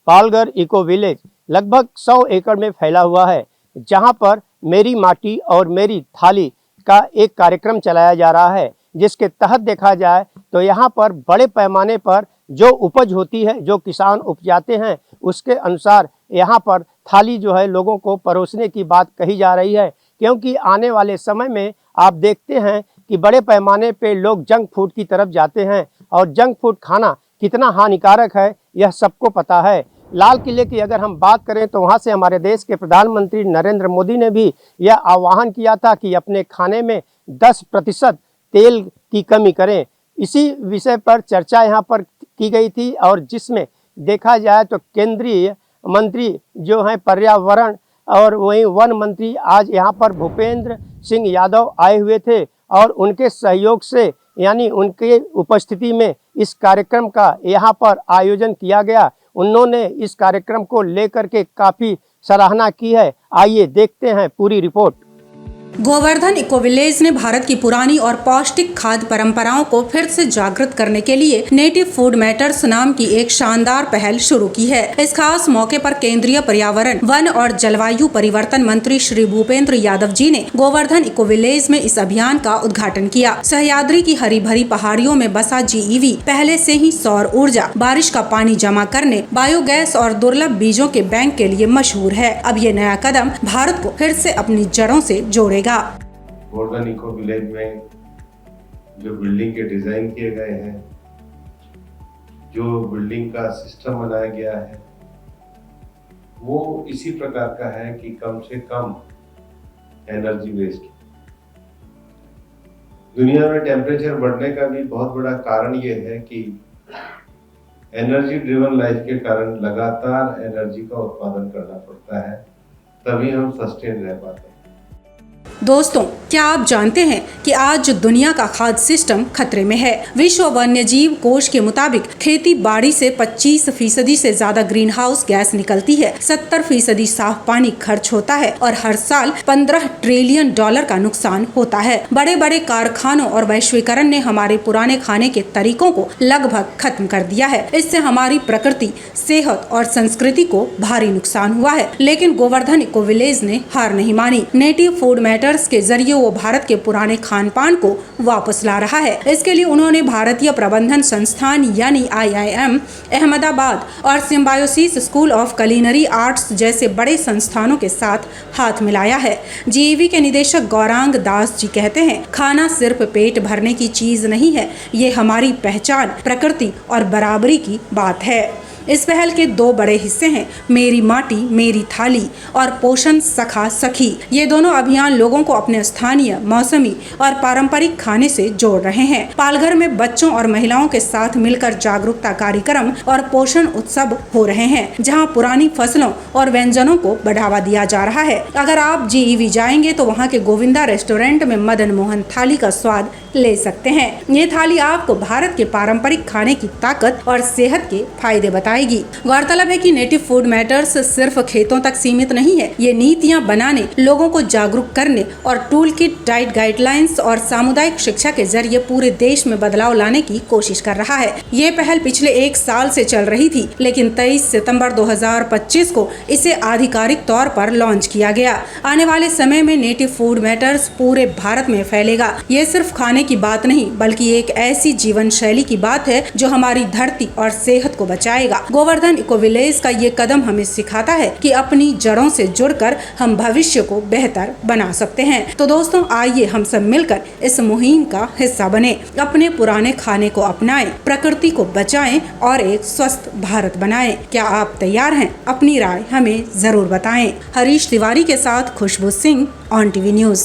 Palghar eco village लगभग 100 एकड़ में फैला हुआ है, जहां पर मेरी माटी और मेरी थाली का एक कार्यक्रम चलाया जा रहा है, जिसके तहत देखा जाए तो यहां पर बड़े पैमाने पर जो उपज होती है, जो किसान उपजाते हैं, उसके अनुसार यहां पर थाली जो है लोगों को परोसने की बात कही जा रही है। क्योंकि आने वाले समय में आप देखते हैं कि बड़े पैमाने पे लोग जंक फूड की तरफ जाते हैं और जंक फूड खाना कितना हानिकारक है यह सबको पता है। लाल किले की अगर हम बात करें तो वहाँ से हमारे देश के प्रधानमंत्री नरेंद्र मोदी ने भी यह आह्वान किया था कि अपने खाने में 10% तेल की कमी करें। इसी विषय पर चर्चा यहाँ पर की गई थी और जिसमें देखा जाए तो केंद्रीय मंत्री जो हैं पर्यावरण और वहीं वन मंत्री आज यहाँ पर भूपेंद्र सिंह यादव आए हुए थे और उनके सहयोग से यानी उनके उपस्थिति में इस कार्यक्रम का यहाँ पर आयोजन किया गया। उन्होंने इस कार्यक्रम को लेकर के काफ़ी सराहना की है। आइए देखते हैं पूरी रिपोर्ट। गोवर्धन इको विलेज ने भारत की पुरानी और पौष्टिक खाद्य परंपराओं को फिर से जागृत करने के लिए नेटिव फूड मैटर्स नाम की एक शानदार पहल शुरू की है। इस खास मौके पर केंद्रीय पर्यावरण, वन और जलवायु परिवर्तन मंत्री श्री भूपेंद्र यादव जी ने गोवर्धन इको विलेज में इस अभियान का उद्घाटन किया। सह्याद्री की हरी भरी पहाड़ियों में बसा GEV पहले से ही सौर ऊर्जा, बारिश का पानी जमा करने, बायोगैस और दुर्लभ बीजों के बैंक के लिए मशहूर है। अब ये नया कदम भारत को फिर से अपनी जड़ों से जोड़ेगा। गोवर्धन इको विलेज में जो बिल्डिंग के डिजाइन किए गए हैं, जो बिल्डिंग का सिस्टम बनाया गया है, वो इसी प्रकार का है कि कम से कम एनर्जी वेस्ट। दुनिया में टेम्परेचर बढ़ने का भी बहुत बड़ा कारण ये है कि एनर्जी ड्रिवन लाइफ के कारण लगातार एनर्जी का उत्पादन करना पड़ता है, तभी हम सस्टेन रह पाते हैं। दोस्तों, क्या आप जानते हैं कि आज दुनिया का खाद्य सिस्टम खतरे में है। विश्व वन्यजीव कोष के मुताबिक खेती बाड़ी से 25% से ज्यादा ग्रीन हाउस गैस निकलती है, 70% साफ पानी खर्च होता है और हर साल $15 ट्रिलियन का नुकसान होता है। बड़े बड़े कारखानों और वैश्वीकरण ने हमारे पुराने खाने के तरीकों को लगभग खत्म कर दिया है। इससे हमारी प्रकृति, सेहत और संस्कृति को भारी नुकसान हुआ है। लेकिन गोवर्धन इको विलेज ने हार नहीं मानी। नेटिव फूड मैटर्स के जरिए वो भारत के पुराने खान पान को वापस ला रहा है। इसके लिए उन्होंने भारतीय प्रबंधन संस्थान यानी IIM अहमदाबाद और symbiosis school of culinary arts जैसे बड़े संस्थानों के साथ हाथ मिलाया है। GEV के निदेशक गौरांग दास जी कहते हैं, खाना सिर्फ पेट भरने की चीज नहीं है, ये हमारी पहचान, प्रकृति और बराबरी की बात है। इस पहल के 2 बड़े हिस्से हैं, मेरी माटी मेरी थाली और पोषण सखा सखी। ये दोनों अभियान लोगों को अपने स्थानीय, मौसमी और पारंपरिक खाने से जोड़ रहे हैं। पालघर में बच्चों और महिलाओं के साथ मिलकर जागरूकता कार्यक्रम और पोषण उत्सव हो रहे हैं, जहां पुरानी फसलों और व्यंजनों को बढ़ावा दिया जा रहा है। अगर आप GEV जाएंगे तो वहां के गोविंदा रेस्टोरेंट में मदन मोहन थाली का स्वाद ले सकते हैं। ये थाली आपको भारत के पारंपरिक खाने की ताकत और सेहत के फायदे बताएगी। गौरतलब है कि नेटिव फूड मैटर्स सिर्फ खेतों तक सीमित नहीं है, ये नीतियां बनाने, लोगों को जागरूक करने और टूल किट, डाइट गाइडलाइंस और सामुदायिक शिक्षा के जरिए पूरे देश में बदलाव लाने की कोशिश कर रहा है। ये पहल पिछले 1 साल से चल रही थी, लेकिन 23 सितंबर 2025 को इसे आधिकारिक तौर पर लॉन्च किया गया। आने वाले समय में नेटिव फूड मैटर्स पूरे भारत में फैलेगा। ये सिर्फ खाने की बात नहीं, बल्कि एक ऐसी जीवन शैली की बात है जो हमारी धरती और सेहत को बचाएगा। गोवर्धन इको विलेज का ये कदम हमें सिखाता है कि अपनी जड़ों से जुड़कर हम भविष्य को बेहतर बना सकते हैं। तो दोस्तों, आइए हम सब मिलकर इस मुहिम का हिस्सा बने, अपने पुराने खाने को अपनाएं, प्रकृति को बचाएं और एक स्वस्थ भारत बनाएं। क्या आप तैयार हैं? अपनी राय हमें जरूर बताएं। हरीश तिवारी के साथ खुशबू सिंह, ऑन टीवी न्यूज।